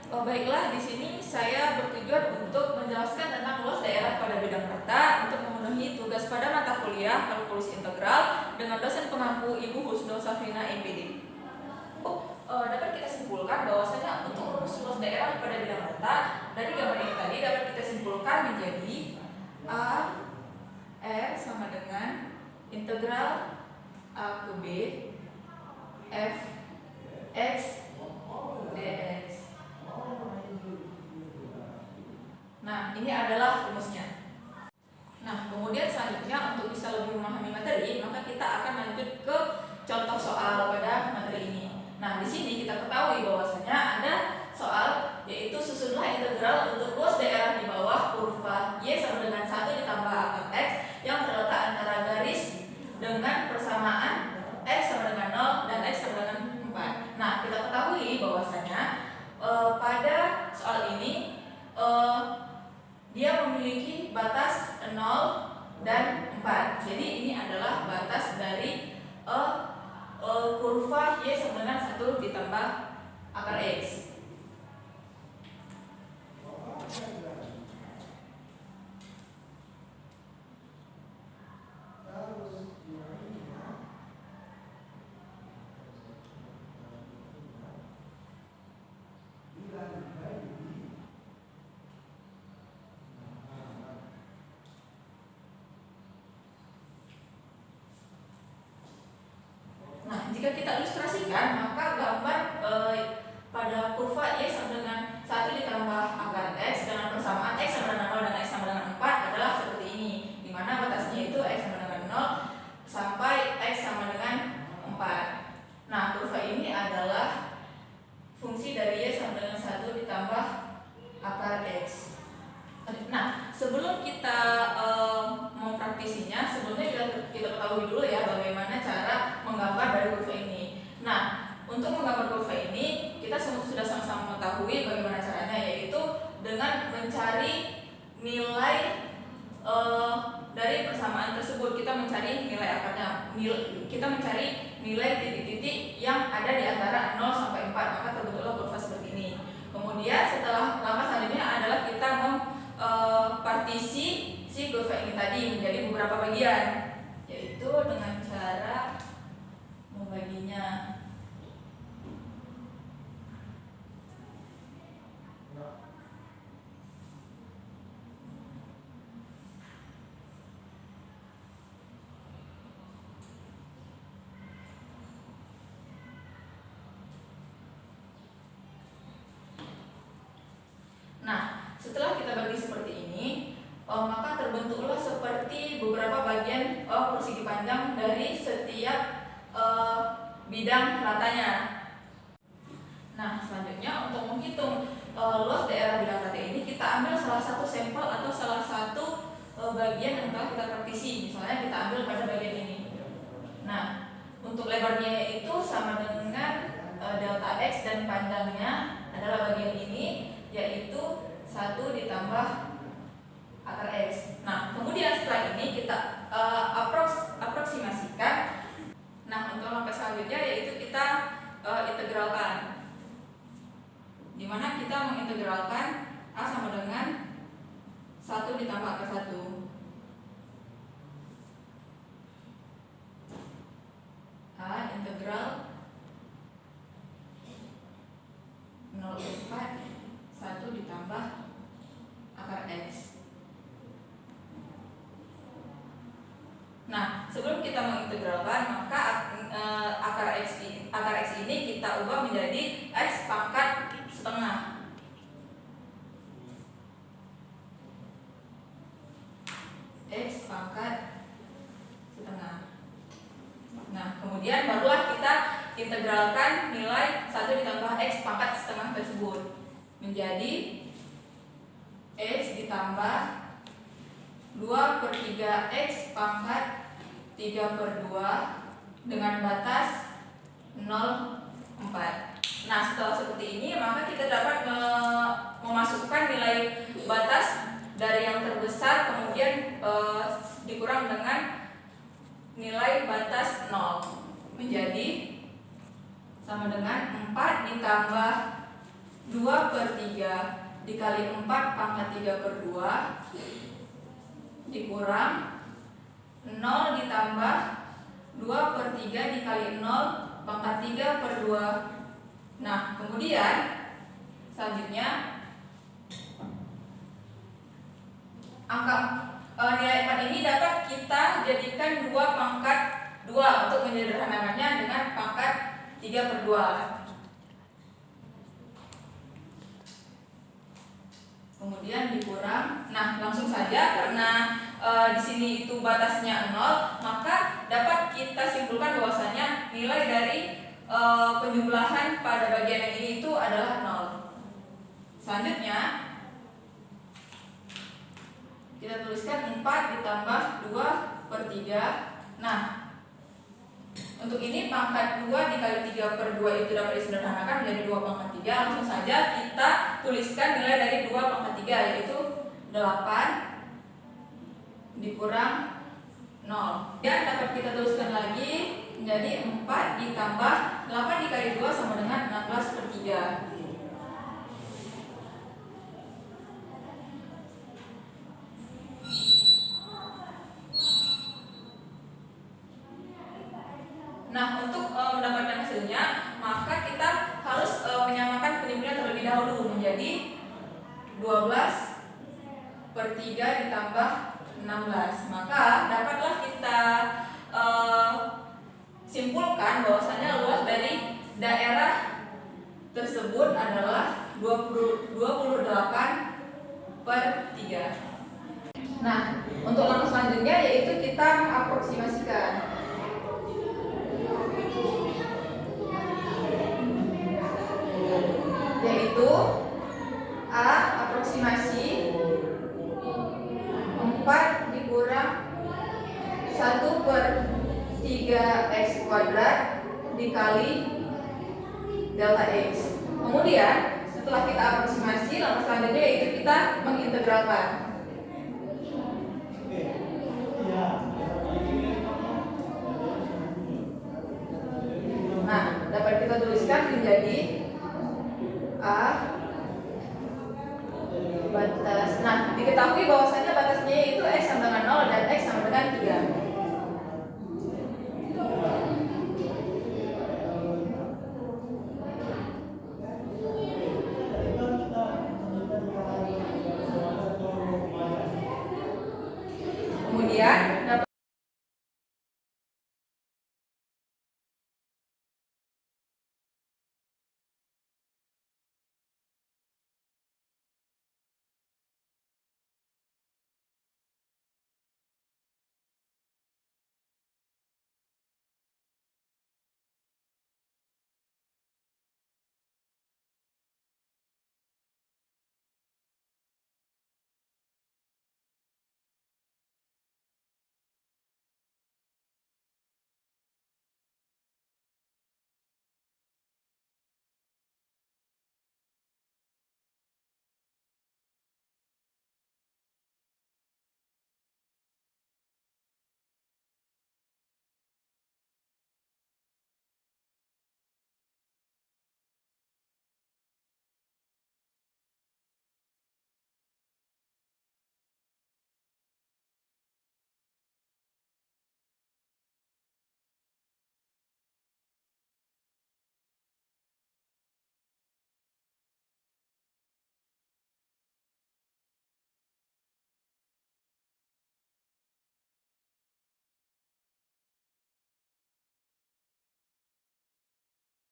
Baiklah, di sini saya bertujuan untuk menjelaskan tentang luas daerah pada bidang rata untuk memenuhi tugas pada mata kuliah kalkulus integral dengan dosen pengampu Ibu Husnul Safrina MPD. Dapat kita simpulkan bahwasanya untuk rumus luas daerah pada bidang rata dari gambar ini tadi dapat kita simpulkan menjadi A R sama dengan integral A ke B F X dx. Nah, ini adalah rumusnya. Nah, kemudian selanjutnya untuk bisa lebih memahami materi, maka kita akan lanjut ke contoh soal pada materi ini. Nah, di sini kita ketahui bahwasanya ada soal yaitu susunlah integral untuk luas daerah di bawah kurva y sama dengan 1 ditambah akar x yang terletak antara garis dengan persamaan x sama dengan 0 dan x sama dengan 4. Nah, kita ketahui bahwasanya pada soal ini dia memiliki batas 0 dan 4. Jadi ini adalah batas dari kurva y sama dengan 1 ditambah akar x. Nah, jika kita ilustrasikan, maka gambar pada kurva y sama dengan 1 ditambah akar x dengan persamaan x sama dengan 0 dan x sama dengan 4 adalah seperti ini, di mana batasnya itu x sama dengan 0 sampai x sama dengan 4. Nah, kurva ini adalah fungsi dari y sama dengan 1 ditambah akar x. Nah, sebelum kita mempraktisinya, sebelumnya kita ketahui dulu ya bagaimana cara menggambar dari kurva ini. Nah, untuk menggambar kurva ini kita sudah sama-sama mengetahui bagaimana caranya, yaitu dengan mencari nilai dari persamaan tersebut. Kita mencari nilai akarnya, kita mencari nilai titik-titik yang ada di antara 0 sampai 4, maka terbentuklah kurva seperti ini. Kemudian setelah langkah selanjutnya adalah kita partisi si kurva ini tadi menjadi beberapa bagian, yaitu dengan cara membaginya. Nah, setelah kita bagi seperti ini, maka terbentuklah seperti beberapa bagian persegi panjang dari setiap bidang ratanya. Nah, selanjutnya untuk menghitung luas daerah bidang rata ini, kita ambil salah satu sampel atau salah satu bagian yang telah kita praktisi. Misalnya kita ambil pada bagian ini. Nah, untuk lebarnya itu sama dengan delta x dan panjangnya adalah bagian ini, yaitu 1 ditambah akar x. Nah, kemudian setelah ini kita aproksimasikan. Nah, untuk langkah selanjutnya yaitu kita integralkan, dimana kita mengintegralkan a sama dengan 1 ditambah akar 1. A integral 0,4 1 ditambah akar x. Nah, sebelum kita mengintegralkan, maka akar x ini kita ubah menjadi x pangkat setengah. X pangkat setengah. Nah, kemudian barulah kita integralkan nilai 1 ditambah x pangkat setengah tersebut menjadi x ditambah 2/3 x pangkat 3/2 dengan batas 0,4. Nah, setelah seperti ini, maka kita dapat memasukkan nilai batas dari yang terbesar, kemudian dikurang dengan nilai batas 0 menjadi sama dengan 4 ditambah 2/3 dikali 4 pangkat 3/2 dikurang 0 ditambah 2/3 dikali 0 pangkat 3/2. Nah, kemudian selanjutnya angka nilai 4 ini dapat kita jadikan 2 pangkat 2 untuk menyederhanakannya dengan pangkat 3/2. Kemudian dikurang. Nah, langsung saja karena di sini itu batasnya 0, maka dapat kita simpulkan bahwasanya nilai dari penjumlahan pada bagian yang ini itu adalah 0. Selanjutnya kita tuliskan 4 ditambah 2/3. Nah, untuk ini pangkat 2 dikali 3/2 itu dapat disederhanakan menjadi 2 pangkat 3. Langsung saja kita tuliskan nilai dari 2 pangkat 3, yaitu 8 dikurang 0. Dan dapat kita tuliskan lagi menjadi 4 ditambah 8 dikali 2 sama dengan 16/3. Nah, untuk mendapatkan hasilnya, maka kita harus menyamakan penyembelihan terlebih dahulu menjadi 12/3 ditambah 16. Maka dapatlah kita simpulkan bahwasanya luas dari daerah tersebut adalah 28/3. Nah, untuk langkah selanjutnya yaitu kita mengaproksimasikan. Yaitu A aproksimasi 4 dikurang 1/3x² dikali delta x. Kemudian setelah kita aproksimasi, langkah selanjutnya yaitu kita mengintegralkan. Nah, dapat kita tuliskan menjadi A batas. Nah, diketahui bahwasanya batasnya itu x sama dengan 0 dan x sama dengan 3.